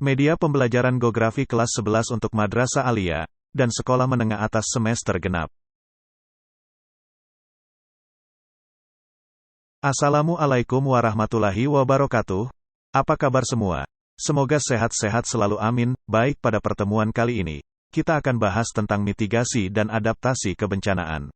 Media pembelajaran Geografi kelas 11 untuk Madrasah Aliyah dan Sekolah Menengah Atas semester genap. Assalamualaikum warahmatullahi wabarakatuh. Apa kabar semua? Semoga sehat-sehat selalu, amin. Baik, pada pertemuan kali ini, kita akan bahas tentang mitigasi dan adaptasi kebencanaan.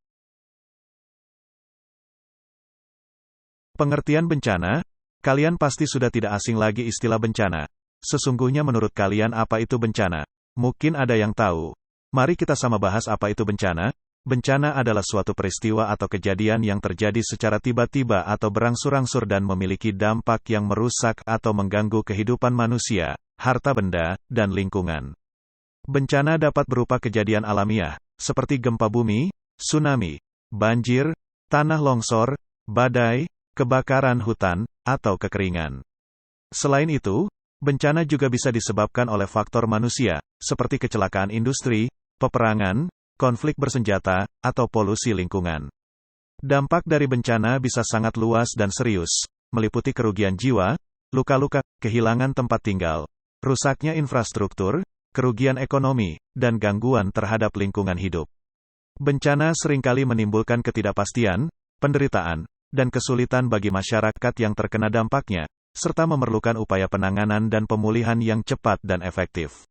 Pengertian bencana. Kalian pasti sudah tidak asing lagi istilah bencana. Sesungguhnya menurut kalian apa itu bencana? Mungkin ada yang tahu. Mari kita sama bahas apa itu bencana. Bencana adalah suatu peristiwa atau kejadian yang terjadi secara tiba-tiba atau berangsur-angsur dan memiliki dampak yang merusak atau mengganggu kehidupan manusia, harta benda, dan lingkungan. Bencana dapat berupa kejadian alamiah, seperti gempa bumi, tsunami, banjir, tanah longsor, badai, kebakaran hutan, atau kekeringan. Selain itu, bencana juga bisa disebabkan oleh faktor manusia, seperti kecelakaan industri, peperangan, konflik bersenjata, atau polusi lingkungan. Dampak dari bencana bisa sangat luas dan serius, meliputi kerugian jiwa, luka-luka, kehilangan tempat tinggal, rusaknya infrastruktur, kerugian ekonomi, dan gangguan terhadap lingkungan hidup. Bencana seringkali menimbulkan ketidakpastian, penderitaan, dan kesulitan bagi masyarakat yang terkena dampaknya, serta memerlukan upaya penanganan dan pemulihan yang cepat dan efektif.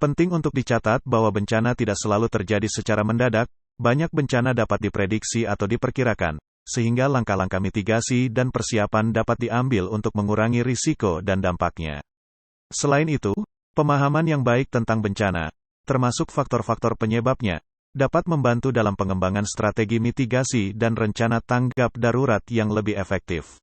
Penting untuk dicatat bahwa bencana tidak selalu terjadi secara mendadak, banyak bencana dapat diprediksi atau diperkirakan, sehingga langkah-langkah mitigasi dan persiapan dapat diambil untuk mengurangi risiko dan dampaknya. Selain itu, pemahaman yang baik tentang bencana, termasuk faktor-faktor penyebabnya, dapat membantu dalam pengembangan strategi mitigasi dan rencana tanggap darurat yang lebih efektif.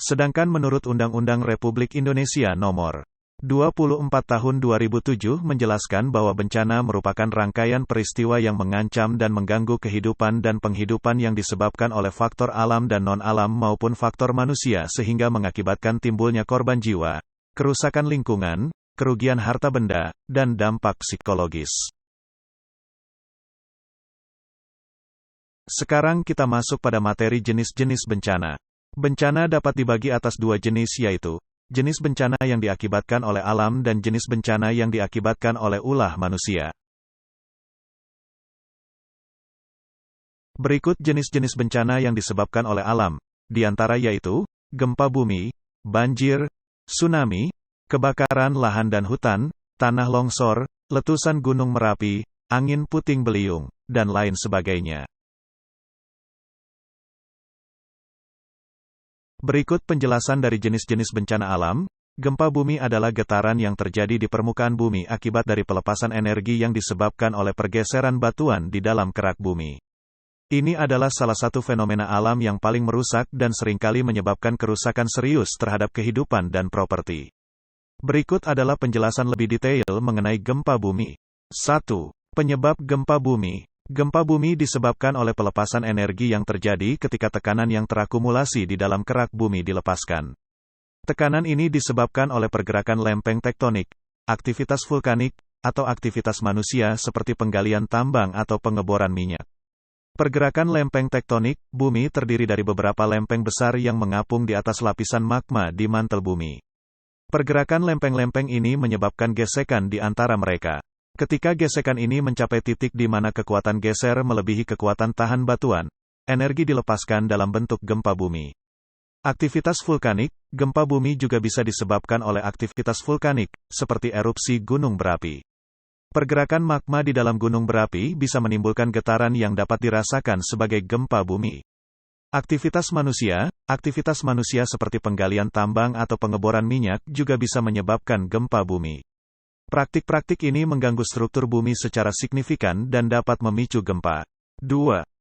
Sedangkan menurut Undang-Undang Republik Indonesia Nomor 24 Tahun 2007 menjelaskan bahwa bencana merupakan rangkaian peristiwa yang mengancam dan mengganggu kehidupan dan penghidupan yang disebabkan oleh faktor alam dan non-alam maupun faktor manusia sehingga mengakibatkan timbulnya korban jiwa, kerusakan lingkungan, kerugian harta benda, dan dampak psikologis. Sekarang kita masuk pada materi jenis-jenis bencana. Bencana dapat dibagi atas dua jenis, yaitu jenis bencana yang diakibatkan oleh alam dan jenis bencana yang diakibatkan oleh ulah manusia. Berikut jenis-jenis bencana yang disebabkan oleh alam, di antara yaitu gempa bumi, banjir, tsunami, kebakaran lahan dan hutan, tanah longsor, letusan gunung Merapi, angin puting beliung, dan lain sebagainya. Berikut penjelasan dari jenis-jenis bencana alam. Gempa bumi adalah getaran yang terjadi di permukaan bumi akibat dari pelepasan energi yang disebabkan oleh pergeseran batuan di dalam kerak bumi. Ini adalah salah satu fenomena alam yang paling merusak dan seringkali menyebabkan kerusakan serius terhadap kehidupan dan properti. Berikut adalah penjelasan lebih detail mengenai gempa bumi. 1. Penyebab gempa bumi. Gempa bumi disebabkan oleh pelepasan energi yang terjadi ketika tekanan yang terakumulasi di dalam kerak bumi dilepaskan. Tekanan ini disebabkan oleh pergerakan lempeng tektonik, aktivitas vulkanik, atau aktivitas manusia seperti penggalian tambang atau pengeboran minyak. Pergerakan lempeng tektonik, bumi terdiri dari beberapa lempeng besar yang mengapung di atas lapisan magma di mantel bumi. Pergerakan lempeng-lempeng ini menyebabkan gesekan di antara mereka. Ketika gesekan ini mencapai titik di mana kekuatan geser melebihi kekuatan tahan batuan, energi dilepaskan dalam bentuk gempa bumi. Aktivitas vulkanik. Gempa bumi juga bisa disebabkan oleh aktivitas vulkanik, seperti erupsi gunung berapi. Pergerakan magma di dalam gunung berapi bisa menimbulkan getaran yang dapat dirasakan sebagai gempa bumi. Aktivitas manusia seperti penggalian tambang atau pengeboran minyak juga bisa menyebabkan gempa bumi. Praktik-praktik ini mengganggu struktur bumi secara signifikan dan dapat memicu gempa. 2.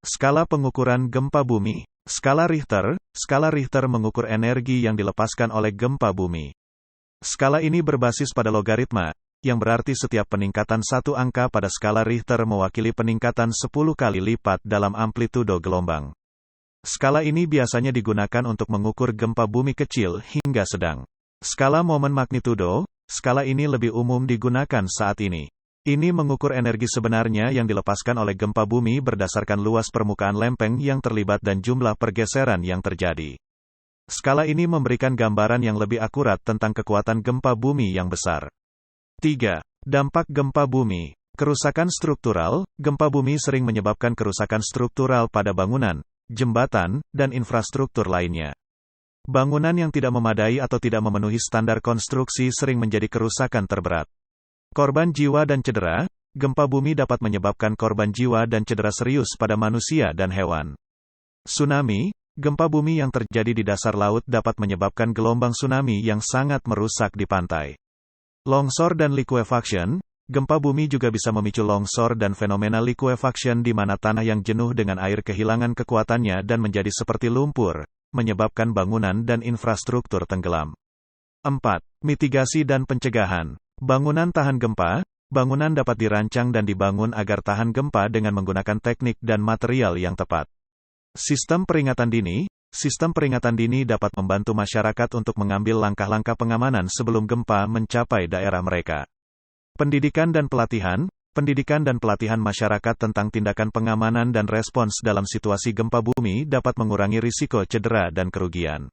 Skala pengukuran gempa bumi. Skala Richter. Skala Richter mengukur energi yang dilepaskan oleh gempa bumi. Skala ini berbasis pada logaritma, yang berarti setiap peningkatan satu angka pada skala Richter mewakili peningkatan 10 kali lipat dalam amplitudo gelombang. Skala ini biasanya digunakan untuk mengukur gempa bumi kecil hingga sedang. Skala momen magnitudo. Skala ini lebih umum digunakan saat ini. Ini mengukur energi sebenarnya yang dilepaskan oleh gempa bumi berdasarkan luas permukaan lempeng yang terlibat dan jumlah pergeseran yang terjadi. Skala ini memberikan gambaran yang lebih akurat tentang kekuatan gempa bumi yang besar. 3. Dampak gempa bumi. Kerusakan struktural. Gempa bumi sering menyebabkan kerusakan struktural pada bangunan, jembatan, dan infrastruktur lainnya. Bangunan yang tidak memadai atau tidak memenuhi standar konstruksi sering menjadi kerusakan terberat. Korban jiwa dan cedera. Gempa bumi dapat menyebabkan korban jiwa dan cedera serius pada manusia dan hewan. Tsunami. Gempa bumi yang terjadi di dasar laut dapat menyebabkan gelombang tsunami yang sangat merusak di pantai. Longsor dan liquefaction. Gempa bumi juga bisa memicu longsor dan fenomena liquefaction di mana tanah yang jenuh dengan air kehilangan kekuatannya dan menjadi seperti lumpur, menyebabkan bangunan dan infrastruktur tenggelam. 4. Mitigasi dan pencegahan. Bangunan tahan gempa. Bangunan dapat dirancang dan dibangun agar tahan gempa dengan menggunakan teknik dan material yang tepat. Sistem peringatan dini. Sistem peringatan dini dapat membantu masyarakat untuk mengambil langkah-langkah pengamanan sebelum gempa mencapai daerah mereka. Pendidikan dan pelatihan. Pendidikan dan pelatihan masyarakat tentang tindakan pengamanan dan respons dalam situasi gempa bumi dapat mengurangi risiko cedera dan kerugian.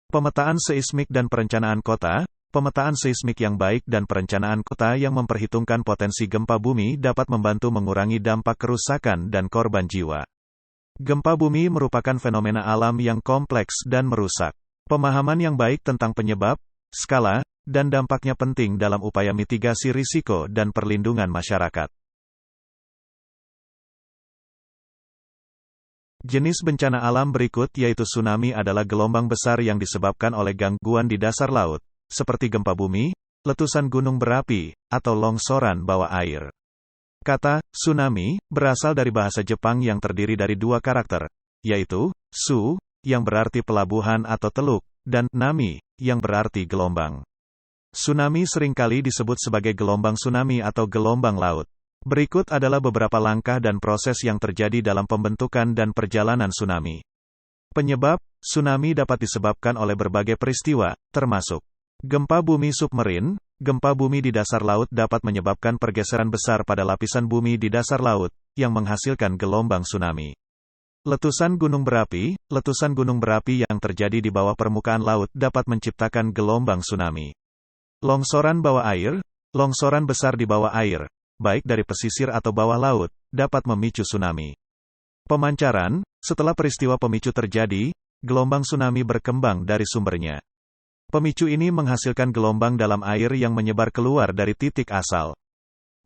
Pemetaan seismik dan perencanaan kota. Pemetaan seismik yang baik dan perencanaan kota yang memperhitungkan potensi gempa bumi dapat membantu mengurangi dampak kerusakan dan korban jiwa. Gempa bumi merupakan fenomena alam yang kompleks dan merusak. Pemahaman yang baik tentang penyebab, skala, dan dampaknya penting dalam upaya mitigasi risiko dan perlindungan masyarakat. Jenis bencana alam berikut yaitu tsunami adalah gelombang besar yang disebabkan oleh gangguan di dasar laut, seperti gempa bumi, letusan gunung berapi, atau longsoran bawah air. Kata tsunami berasal dari bahasa Jepang yang terdiri dari dua karakter, yaitu su, yang berarti pelabuhan atau teluk, dan nami, yang berarti gelombang. Tsunami seringkali disebut sebagai gelombang tsunami atau gelombang laut. Berikut adalah beberapa langkah dan proses yang terjadi dalam pembentukan dan perjalanan tsunami. Penyebab, tsunami dapat disebabkan oleh berbagai peristiwa, termasuk gempa bumi submarin. Gempa bumi di dasar laut dapat menyebabkan pergeseran besar pada lapisan bumi di dasar laut, yang menghasilkan gelombang tsunami. Letusan gunung berapi. Letusan gunung berapi yang terjadi di bawah permukaan laut dapat menciptakan gelombang tsunami. Longsoran bawah air. Longsoran besar di bawah air, baik dari pesisir atau bawah laut, dapat memicu tsunami. Pemancaran. Setelah peristiwa pemicu terjadi, gelombang tsunami berkembang dari sumbernya. Pemicu ini menghasilkan gelombang dalam air yang menyebar keluar dari titik asal.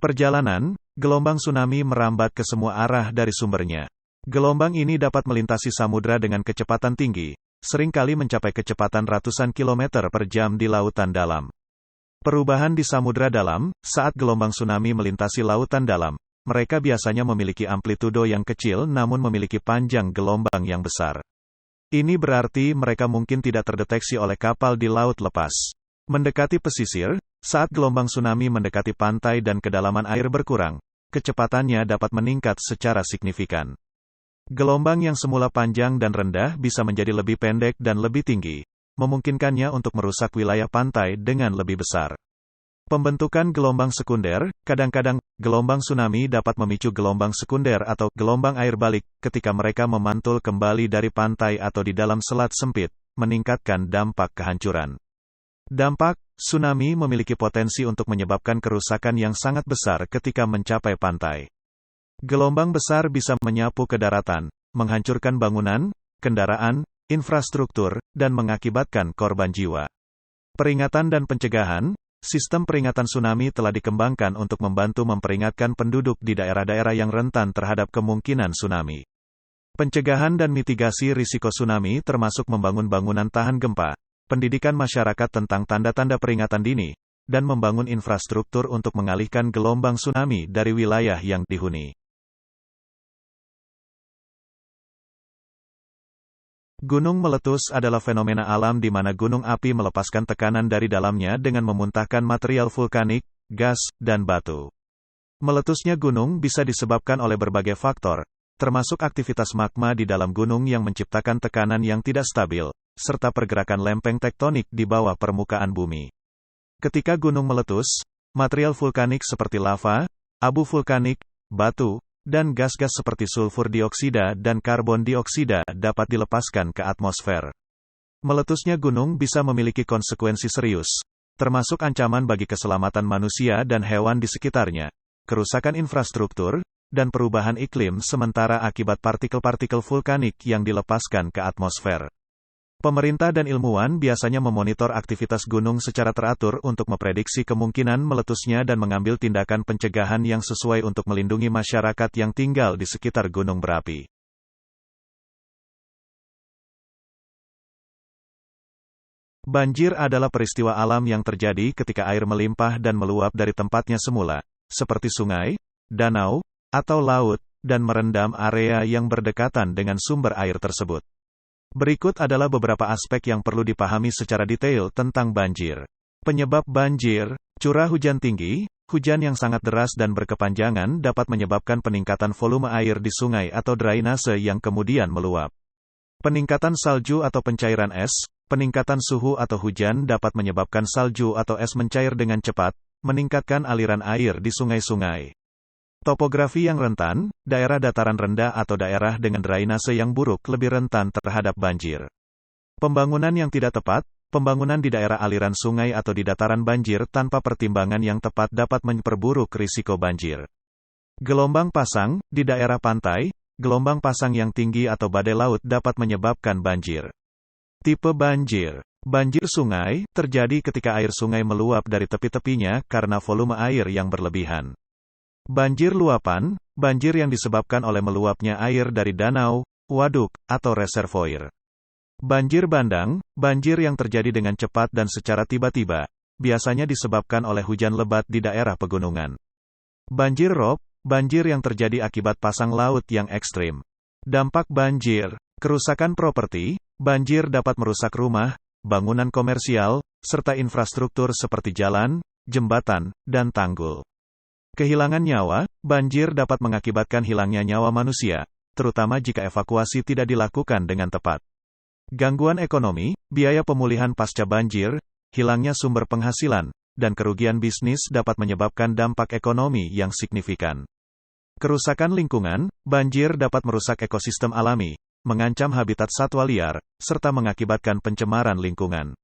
Perjalanan. Gelombang tsunami merambat ke semua arah dari sumbernya. Gelombang ini dapat melintasi samudra dengan kecepatan tinggi, seringkali mencapai kecepatan ratusan kilometer per jam di lautan dalam. Perubahan di samudra dalam. Saat gelombang tsunami melintasi lautan dalam, mereka biasanya memiliki amplitudo yang kecil namun memiliki panjang gelombang yang besar. Ini berarti mereka mungkin tidak terdeteksi oleh kapal di laut lepas. Mendekati pesisir. Saat gelombang tsunami mendekati pantai dan kedalaman air berkurang, kecepatannya dapat meningkat secara signifikan. Gelombang yang semula panjang dan rendah bisa menjadi lebih pendek dan lebih tinggi, memungkinkannya untuk merusak wilayah pantai dengan lebih besar. Pembentukan gelombang sekunder. Kadang-kadang, gelombang tsunami dapat memicu gelombang sekunder atau gelombang air balik ketika mereka memantul kembali dari pantai atau di dalam selat sempit, meningkatkan dampak kehancuran. Dampak, tsunami memiliki potensi untuk menyebabkan kerusakan yang sangat besar ketika mencapai pantai. Gelombang besar bisa menyapu ke daratan, menghancurkan bangunan, kendaraan, infrastruktur, dan mengakibatkan korban jiwa. Peringatan dan pencegahan. Sistem peringatan tsunami telah dikembangkan untuk membantu memperingatkan penduduk di daerah-daerah yang rentan terhadap kemungkinan tsunami. Pencegahan dan mitigasi risiko tsunami termasuk membangun bangunan tahan gempa, pendidikan masyarakat tentang tanda-tanda peringatan dini, dan membangun infrastruktur untuk mengalihkan gelombang tsunami dari wilayah yang dihuni. Gunung meletus adalah fenomena alam di mana gunung api melepaskan tekanan dari dalamnya dengan memuntahkan material vulkanik, gas, dan batu. Meletusnya gunung bisa disebabkan oleh berbagai faktor, termasuk aktivitas magma di dalam gunung yang menciptakan tekanan yang tidak stabil, serta pergerakan lempeng tektonik di bawah permukaan bumi. Ketika gunung meletus, material vulkanik seperti lava, abu vulkanik, batu, dan gas-gas seperti sulfur dioksida dan karbon dioksida dapat dilepaskan ke atmosfer. Meletusnya gunung bisa memiliki konsekuensi serius, termasuk ancaman bagi keselamatan manusia dan hewan di sekitarnya, kerusakan infrastruktur, dan perubahan iklim sementara akibat partikel-partikel vulkanik yang dilepaskan ke atmosfer. Pemerintah dan ilmuwan biasanya memonitor aktivitas gunung secara teratur untuk memprediksi kemungkinan meletusnya dan mengambil tindakan pencegahan yang sesuai untuk melindungi masyarakat yang tinggal di sekitar gunung berapi. Banjir adalah peristiwa alam yang terjadi ketika air melimpah dan meluap dari tempatnya semula, seperti sungai, danau, atau laut, dan merendam area yang berdekatan dengan sumber air tersebut. Berikut adalah beberapa aspek yang perlu dipahami secara detail tentang banjir. Penyebab banjir, curah hujan tinggi, hujan yang sangat deras dan berkepanjangan dapat menyebabkan peningkatan volume air di sungai atau drainase yang kemudian meluap. Peningkatan salju atau pencairan es, peningkatan suhu atau hujan dapat menyebabkan salju atau es mencair dengan cepat, meningkatkan aliran air di sungai-sungai. Topografi yang rentan, daerah dataran rendah atau daerah dengan drainase yang buruk lebih rentan terhadap banjir. Pembangunan yang tidak tepat, pembangunan di daerah aliran sungai atau di dataran banjir tanpa pertimbangan yang tepat dapat memperburuk risiko banjir. Gelombang pasang, di daerah pantai, gelombang pasang yang tinggi atau badai laut dapat menyebabkan banjir. Tipe banjir. Banjir sungai, terjadi ketika air sungai meluap dari tepi-tepinya karena volume air yang berlebihan. Banjir luapan, banjir yang disebabkan oleh meluapnya air dari danau, waduk, atau reservoir. Banjir bandang, banjir yang terjadi dengan cepat dan secara tiba-tiba, biasanya disebabkan oleh hujan lebat di daerah pegunungan. Banjir rob, banjir yang terjadi akibat pasang laut yang ekstrim. Dampak banjir, kerusakan properti, banjir dapat merusak rumah, bangunan komersial, serta infrastruktur seperti jalan, jembatan, dan tanggul. Kehilangan nyawa, banjir dapat mengakibatkan hilangnya nyawa manusia, terutama jika evakuasi tidak dilakukan dengan tepat. Gangguan ekonomi, biaya pemulihan pasca banjir, hilangnya sumber penghasilan, dan kerugian bisnis dapat menyebabkan dampak ekonomi yang signifikan. Kerusakan lingkungan, banjir dapat merusak ekosistem alami, mengancam habitat satwa liar, serta mengakibatkan pencemaran lingkungan.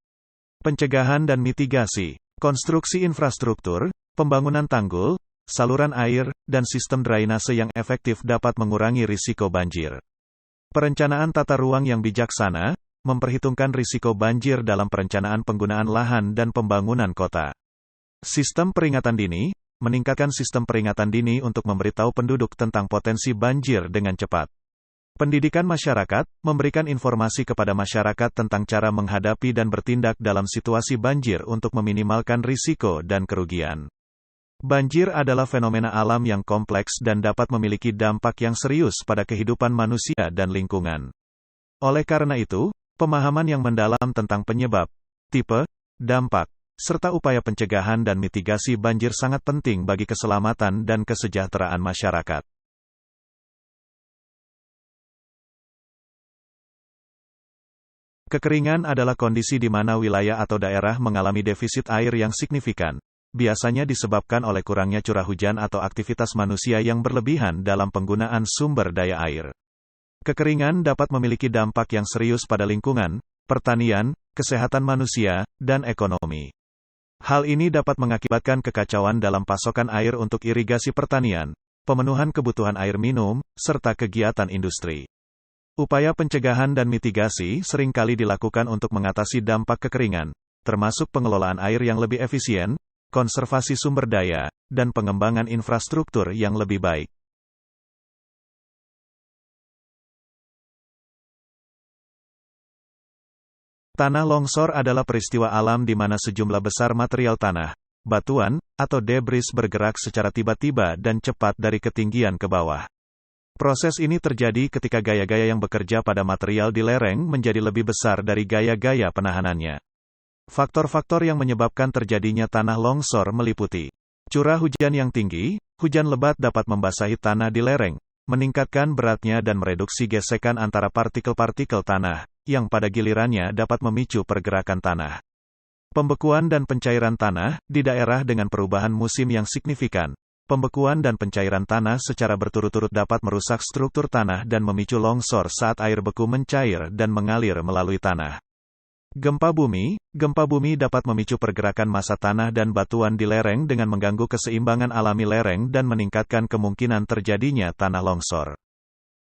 Pencegahan dan mitigasi, konstruksi infrastruktur, pembangunan tanggul, saluran air, dan sistem drainase yang efektif dapat mengurangi risiko banjir. Perencanaan tata ruang yang bijaksana, memperhitungkan risiko banjir dalam perencanaan penggunaan lahan dan pembangunan kota. Sistem peringatan dini, meningkatkan sistem peringatan dini untuk memberitahu penduduk tentang potensi banjir dengan cepat. Pendidikan masyarakat, memberikan informasi kepada masyarakat tentang cara menghadapi dan bertindak dalam situasi banjir untuk meminimalkan risiko dan kerugian. Banjir adalah fenomena alam yang kompleks dan dapat memiliki dampak yang serius pada kehidupan manusia dan lingkungan. Oleh karena itu, pemahaman yang mendalam tentang penyebab, tipe, dampak, serta upaya pencegahan dan mitigasi banjir sangat penting bagi keselamatan dan kesejahteraan masyarakat. Kekeringan adalah kondisi di mana wilayah atau daerah mengalami defisit air yang signifikan. Biasanya disebabkan oleh kurangnya curah hujan atau aktivitas manusia yang berlebihan dalam penggunaan sumber daya air. Kekeringan dapat memiliki dampak yang serius pada lingkungan, pertanian, kesehatan manusia, dan ekonomi. Hal ini dapat mengakibatkan kekacauan dalam pasokan air untuk irigasi pertanian, pemenuhan kebutuhan air minum, serta kegiatan industri. Upaya pencegahan dan mitigasi seringkali dilakukan untuk mengatasi dampak kekeringan, termasuk pengelolaan air yang lebih efisien, konservasi sumber daya, dan pengembangan infrastruktur yang lebih baik. Tanah longsor adalah peristiwa alam di mana sejumlah besar material tanah, batuan, atau debris bergerak secara tiba-tiba dan cepat dari ketinggian ke bawah. Proses ini terjadi ketika gaya-gaya yang bekerja pada material di lereng menjadi lebih besar dari gaya-gaya penahanannya. Faktor-faktor yang menyebabkan terjadinya tanah longsor meliputi curah hujan yang tinggi, hujan lebat dapat membasahi tanah di lereng, meningkatkan beratnya dan mereduksi gesekan antara partikel-partikel tanah, yang pada gilirannya dapat memicu pergerakan tanah. Pembekuan dan pencairan tanah, di daerah dengan perubahan musim yang signifikan, pembekuan dan pencairan tanah secara berturut-turut dapat merusak struktur tanah dan memicu longsor saat air beku mencair dan mengalir melalui tanah. Gempa bumi dapat memicu pergerakan massa tanah dan batuan di lereng dengan mengganggu keseimbangan alami lereng dan meningkatkan kemungkinan terjadinya tanah longsor.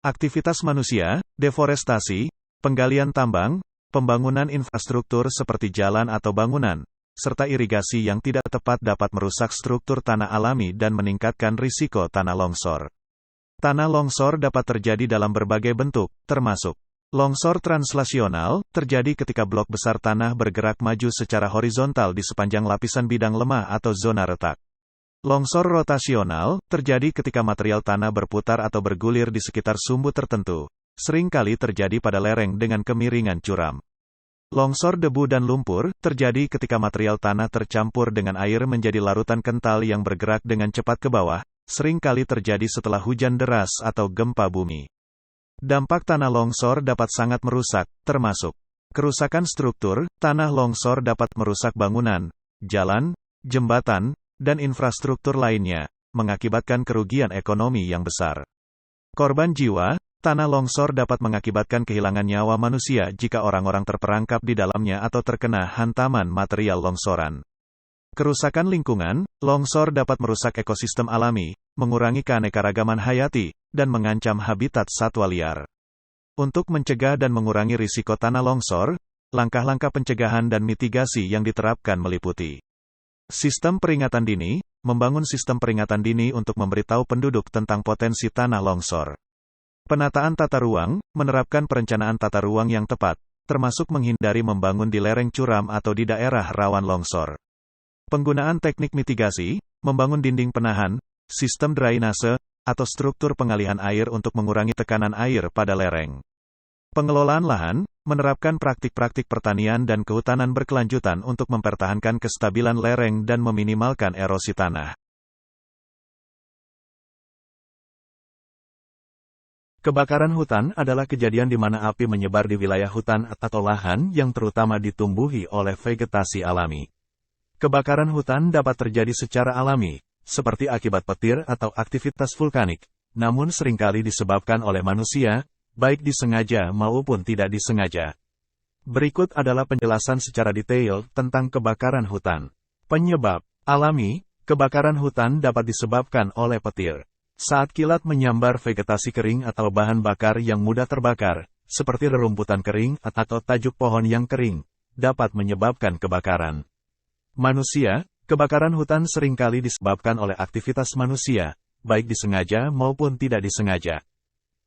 Aktivitas manusia, deforestasi, penggalian tambang, pembangunan infrastruktur seperti jalan atau bangunan, serta irigasi yang tidak tepat dapat merusak struktur tanah alami dan meningkatkan risiko tanah longsor. Tanah longsor dapat terjadi dalam berbagai bentuk, termasuk longsor translasional, terjadi ketika blok besar tanah bergerak maju secara horizontal di sepanjang lapisan bidang lemah atau zona retak. Longsor rotasional, terjadi ketika material tanah berputar atau bergulir di sekitar sumbu tertentu, seringkali terjadi pada lereng dengan kemiringan curam. Longsor debu dan lumpur, terjadi ketika material tanah tercampur dengan air menjadi larutan kental yang bergerak dengan cepat ke bawah, seringkali terjadi setelah hujan deras atau gempa bumi. Dampak tanah longsor dapat sangat merusak, termasuk kerusakan struktur. Tanah longsor dapat merusak bangunan, jalan, jembatan, dan infrastruktur lainnya, mengakibatkan kerugian ekonomi yang besar. Korban jiwa, tanah longsor dapat mengakibatkan kehilangan nyawa manusia jika orang-orang terperangkap di dalamnya atau terkena hantaman material longsoran. Kerusakan lingkungan, longsor dapat merusak ekosistem alami, mengurangi keanekaragaman hayati, dan mengancam habitat satwa liar. Untuk mencegah dan mengurangi risiko tanah longsor, langkah-langkah pencegahan dan mitigasi yang diterapkan meliputi sistem peringatan dini, membangun sistem peringatan dini untuk memberitahu penduduk tentang potensi tanah longsor. Penataan tata ruang, menerapkan perencanaan tata ruang yang tepat, termasuk menghindari membangun di lereng curam atau di daerah rawan longsor. Penggunaan teknik mitigasi, membangun dinding penahan, sistem drainase, atau struktur pengalihan air untuk mengurangi tekanan air pada lereng. Pengelolaan lahan, menerapkan praktik-praktik pertanian dan kehutanan berkelanjutan untuk mempertahankan kestabilan lereng dan meminimalkan erosi tanah. Kebakaran hutan adalah kejadian di mana api menyebar di wilayah hutan atau lahan yang terutama ditumbuhi oleh vegetasi alami. Kebakaran hutan dapat terjadi secara alami, seperti akibat petir atau aktivitas vulkanik, namun seringkali disebabkan oleh manusia, baik disengaja maupun tidak disengaja. Berikut adalah penjelasan secara detail tentang kebakaran hutan. Penyebab alami, kebakaran hutan dapat disebabkan oleh petir. Saat kilat menyambar vegetasi kering atau bahan bakar yang mudah terbakar, seperti rerumputan kering atau tajuk pohon yang kering, dapat menyebabkan kebakaran. Manusia, kebakaran hutan seringkali disebabkan oleh aktivitas manusia, baik disengaja maupun tidak disengaja.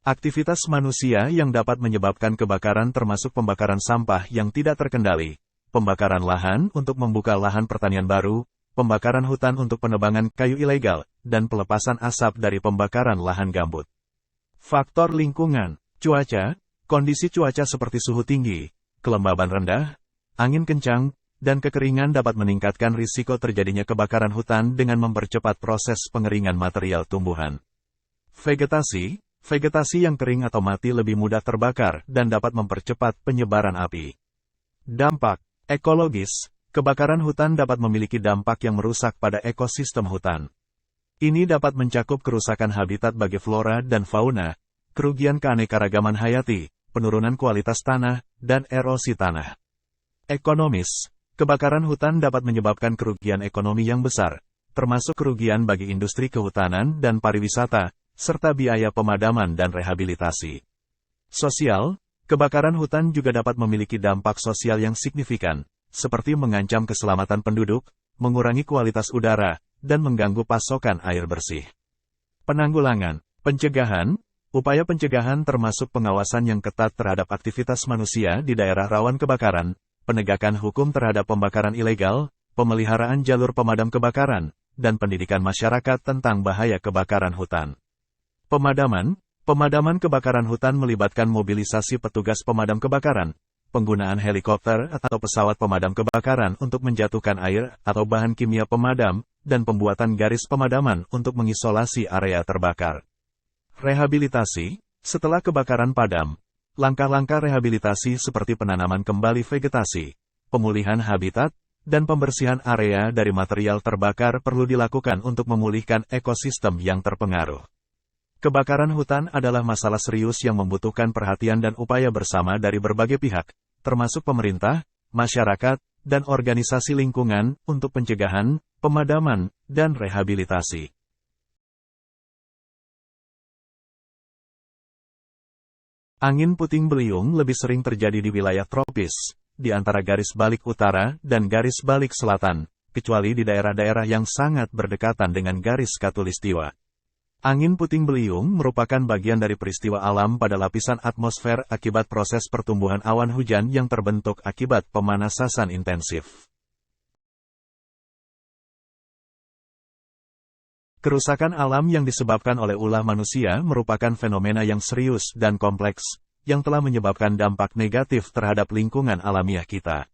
Aktivitas manusia yang dapat menyebabkan kebakaran termasuk pembakaran sampah yang tidak terkendali, pembakaran lahan untuk membuka lahan pertanian baru, pembakaran hutan untuk penebangan kayu ilegal, dan pelepasan asap dari pembakaran lahan gambut. Faktor lingkungan, cuaca, kondisi cuaca seperti suhu tinggi, kelembaban rendah, angin kencang, dan kekeringan dapat meningkatkan risiko terjadinya kebakaran hutan dengan mempercepat proses pengeringan material tumbuhan. Vegetasi yang kering atau mati lebih mudah terbakar dan dapat mempercepat penyebaran api. Dampak ekologis, kebakaran hutan dapat memiliki dampak yang merusak pada ekosistem hutan. Ini dapat mencakup kerusakan habitat bagi flora dan fauna, kerugian keanekaragaman hayati, penurunan kualitas tanah, dan erosi tanah. Ekonomis, kebakaran hutan dapat menyebabkan kerugian ekonomi yang besar, termasuk kerugian bagi industri kehutanan dan pariwisata, serta biaya pemadaman dan rehabilitasi. Sosial, kebakaran hutan juga dapat memiliki dampak sosial yang signifikan, seperti mengancam keselamatan penduduk, mengurangi kualitas udara, dan mengganggu pasokan air bersih. Penanggulangan, pencegahan, upaya pencegahan termasuk pengawasan yang ketat terhadap aktivitas manusia di daerah rawan kebakaran, penegakan hukum terhadap pembakaran ilegal, pemeliharaan jalur pemadam kebakaran, dan pendidikan masyarakat tentang bahaya kebakaran hutan. Pemadaman kebakaran hutan melibatkan mobilisasi petugas pemadam kebakaran, penggunaan helikopter atau pesawat pemadam kebakaran untuk menjatuhkan air atau bahan kimia pemadam, dan pembuatan garis pemadaman untuk mengisolasi area terbakar. Rehabilitasi, setelah kebakaran padam, langkah-langkah rehabilitasi seperti penanaman kembali vegetasi, pemulihan habitat, dan pembersihan area dari material terbakar perlu dilakukan untuk memulihkan ekosistem yang terpengaruh. Kebakaran hutan adalah masalah serius yang membutuhkan perhatian dan upaya bersama dari berbagai pihak, termasuk pemerintah, masyarakat, dan organisasi lingkungan untuk pencegahan, pemadaman, dan rehabilitasi. Angin puting beliung lebih sering terjadi di wilayah tropis, di antara garis balik utara dan garis balik selatan, kecuali di daerah-daerah yang sangat berdekatan dengan garis khatulistiwa. Angin puting beliung merupakan bagian dari peristiwa alam pada lapisan atmosfer akibat proses pertumbuhan awan hujan yang terbentuk akibat pemanasan intensif. Kerusakan alam yang disebabkan oleh ulah manusia merupakan fenomena yang serius dan kompleks, yang telah menyebabkan dampak negatif terhadap lingkungan alamiah kita.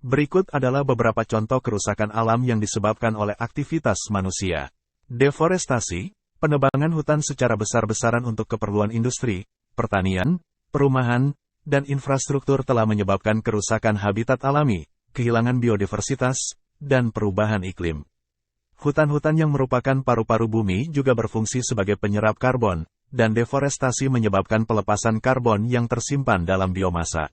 Berikut adalah beberapa contoh kerusakan alam yang disebabkan oleh aktivitas manusia. Deforestasi, penebangan hutan secara besar-besaran untuk keperluan industri, pertanian, perumahan, dan infrastruktur telah menyebabkan kerusakan habitat alami, kehilangan biodiversitas, dan perubahan iklim. Hutan-hutan yang merupakan paru-paru bumi juga berfungsi sebagai penyerap karbon, dan deforestasi menyebabkan pelepasan karbon yang tersimpan dalam biomasa.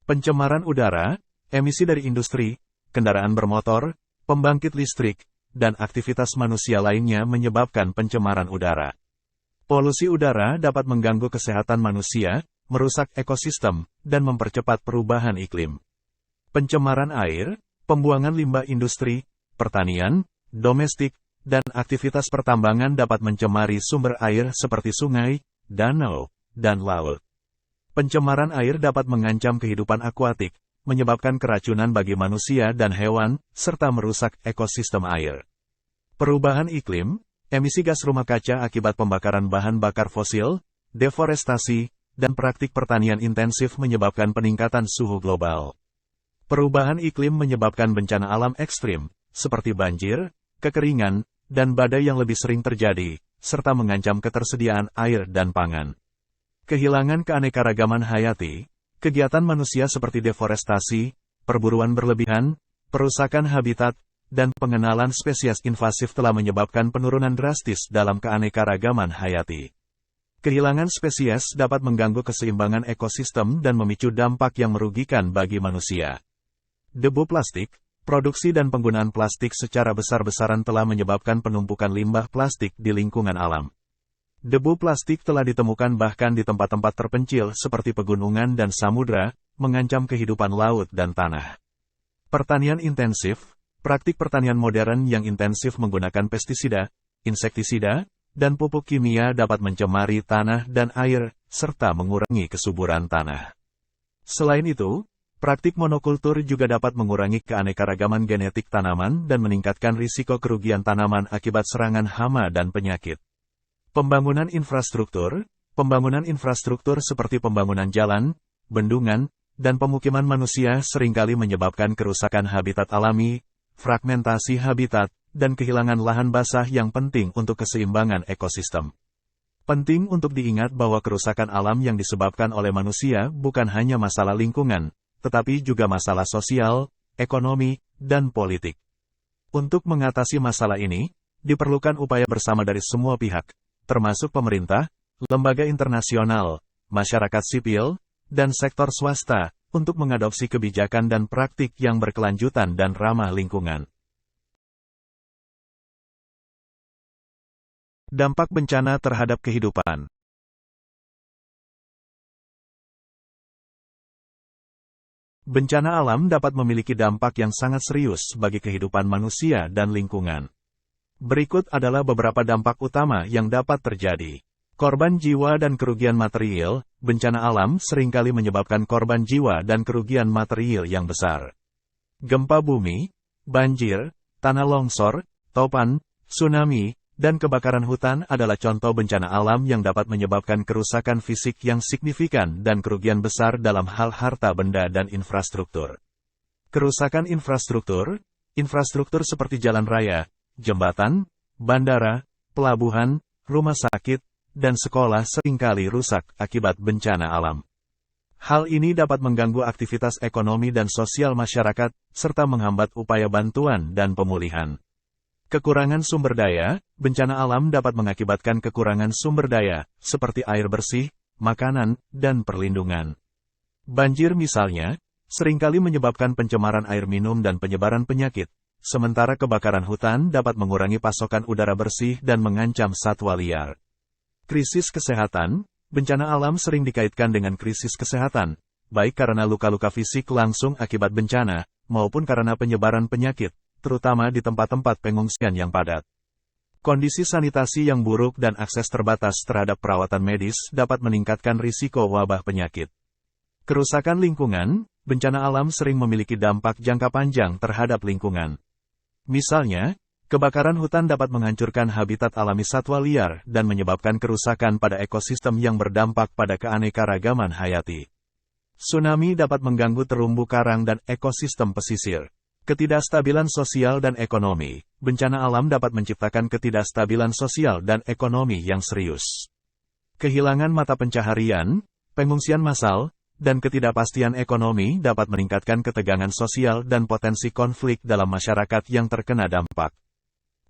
Pencemaran udara, emisi dari industri, kendaraan bermotor, pembangkit listrik, dan aktivitas manusia lainnya menyebabkan pencemaran udara. Polusi udara dapat mengganggu kesehatan manusia, merusak ekosistem, dan mempercepat perubahan iklim. Pencemaran air, pembuangan limbah industri, pertanian, domestik, dan aktivitas pertambangan dapat mencemari sumber air seperti sungai, danau, dan laut. Pencemaran air dapat mengancam kehidupan akuatik, menyebabkan keracunan bagi manusia dan hewan, serta merusak ekosistem air. Perubahan iklim, emisi gas rumah kaca akibat pembakaran bahan bakar fosil, deforestasi, dan praktik pertanian intensif menyebabkan peningkatan suhu global. Perubahan iklim menyebabkan bencana alam ekstrim, seperti banjir, kekeringan, dan badai yang lebih sering terjadi, serta mengancam ketersediaan air dan pangan. Kehilangan keanekaragaman hayati, kegiatan manusia seperti deforestasi, perburuan berlebihan, perusakan habitat, dan pengenalan spesies invasif telah menyebabkan penurunan drastis dalam keanekaragaman hayati. Kehilangan spesies dapat mengganggu keseimbangan ekosistem dan memicu dampak yang merugikan bagi manusia. Debu plastik, produksi dan penggunaan plastik secara besar-besaran telah menyebabkan penumpukan limbah plastik di lingkungan alam. Debu plastik telah ditemukan bahkan di tempat-tempat terpencil seperti pegunungan dan samudra, mengancam kehidupan laut dan tanah. Pertanian intensif, praktik pertanian modern yang intensif menggunakan pestisida, insektisida, dan pupuk kimia dapat mencemari tanah dan air, serta mengurangi kesuburan tanah. Selain itu, praktik monokultur juga dapat mengurangi keanekaragaman genetik tanaman dan meningkatkan risiko kerugian tanaman akibat serangan hama dan penyakit. Pembangunan infrastruktur seperti pembangunan jalan, bendungan, dan pemukiman manusia seringkali menyebabkan kerusakan habitat alami, fragmentasi habitat, dan kehilangan lahan basah yang penting untuk keseimbangan ekosistem. Penting untuk diingat bahwa kerusakan alam yang disebabkan oleh manusia bukan hanya masalah lingkungan, tetapi juga masalah sosial, ekonomi, dan politik. Untuk mengatasi masalah ini, diperlukan upaya bersama dari semua pihak, termasuk pemerintah, lembaga internasional, masyarakat sipil, dan sektor swasta, untuk mengadopsi kebijakan dan praktik yang berkelanjutan dan ramah lingkungan. Dampak bencana terhadap kehidupan. Bencana alam dapat memiliki dampak yang sangat serius bagi kehidupan manusia dan lingkungan. Berikut adalah beberapa dampak utama yang dapat terjadi. Korban jiwa dan kerugian material, bencana alam seringkali menyebabkan korban jiwa dan kerugian material yang besar. Gempa bumi, banjir, tanah longsor, topan, tsunami, dan kebakaran hutan adalah contoh bencana alam yang dapat menyebabkan kerusakan fisik yang signifikan dan kerugian besar dalam hal harta benda dan infrastruktur. Kerusakan infrastruktur seperti jalan raya, jembatan, bandara, pelabuhan, rumah sakit, dan sekolah seringkali rusak akibat bencana alam. Hal ini dapat mengganggu aktivitas ekonomi dan sosial masyarakat, serta menghambat upaya bantuan dan pemulihan. Kekurangan sumber daya, bencana alam dapat mengakibatkan kekurangan sumber daya, seperti air bersih, makanan, dan perlindungan. Banjir misalnya, seringkali menyebabkan pencemaran air minum dan penyebaran penyakit, sementara kebakaran hutan dapat mengurangi pasokan udara bersih dan mengancam satwa liar. Krisis kesehatan, bencana alam sering dikaitkan dengan krisis kesehatan, baik karena luka-luka fisik langsung akibat bencana, maupun karena penyebaran penyakit, terutama di tempat-tempat pengungsian yang padat. Kondisi sanitasi yang buruk dan akses terbatas terhadap perawatan medis dapat meningkatkan risiko wabah penyakit. Kerusakan lingkungan, bencana alam sering memiliki dampak jangka panjang terhadap lingkungan. Misalnya, kebakaran hutan dapat menghancurkan habitat alami satwa liar dan menyebabkan kerusakan pada ekosistem yang berdampak pada keanekaragaman hayati. Tsunami dapat mengganggu terumbu karang dan ekosistem pesisir. Ketidakstabilan sosial dan ekonomi, bencana alam dapat menciptakan ketidakstabilan sosial dan ekonomi yang serius. Kehilangan mata pencaharian, pengungsian massal, dan ketidakpastian ekonomi dapat meningkatkan ketegangan sosial dan potensi konflik dalam masyarakat yang terkena dampak.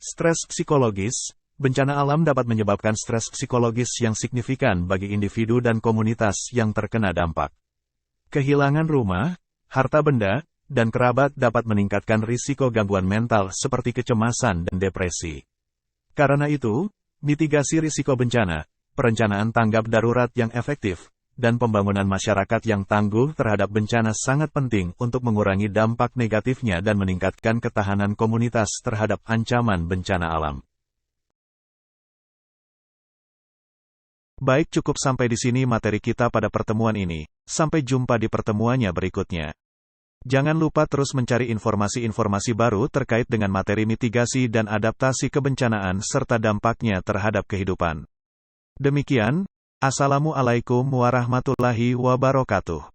Stres psikologis, bencana alam dapat menyebabkan stres psikologis yang signifikan bagi individu dan komunitas yang terkena dampak. Kehilangan rumah, harta benda, dan kerabat dapat meningkatkan risiko gangguan mental seperti kecemasan dan depresi. Karena itu, mitigasi risiko bencana, perencanaan tanggap darurat yang efektif, dan pembangunan masyarakat yang tangguh terhadap bencana sangat penting untuk mengurangi dampak negatifnya dan meningkatkan ketahanan komunitas terhadap ancaman bencana alam. Baik, cukup sampai di sini materi kita pada pertemuan ini. Sampai jumpa di pertemuannya berikutnya. Jangan lupa terus mencari informasi-informasi baru terkait dengan materi mitigasi dan adaptasi kebencanaan serta dampaknya terhadap kehidupan. Demikian, Assalamualaikum warahmatullahi wabarakatuh.